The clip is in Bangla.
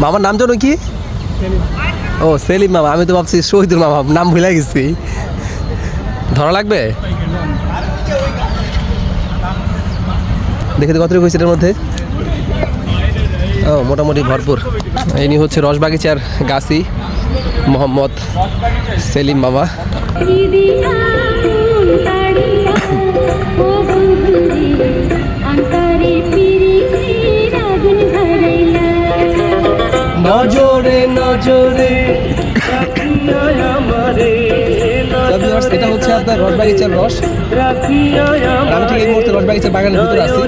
মামার নাম জানো কি? ও সেলিম মামা, আমি তো ভাবছি শহীদুল মামা, নাম ভুলে গেছি। ধরা লাগবে, দেখে তো কত হয়েছে এটার মধ্যে। ও মোটামুটি ভরপুর। ইনি হচ্ছে রসবাগিচার গাছি মোহাম্মদ সেলিম মামা। নজরে নজরে এটা হচ্ছে আপনার রসবাগিচার রস। আমি ঠিক এই মুহূর্তে রসবাগিচার বাগানের ভিতরে আছি।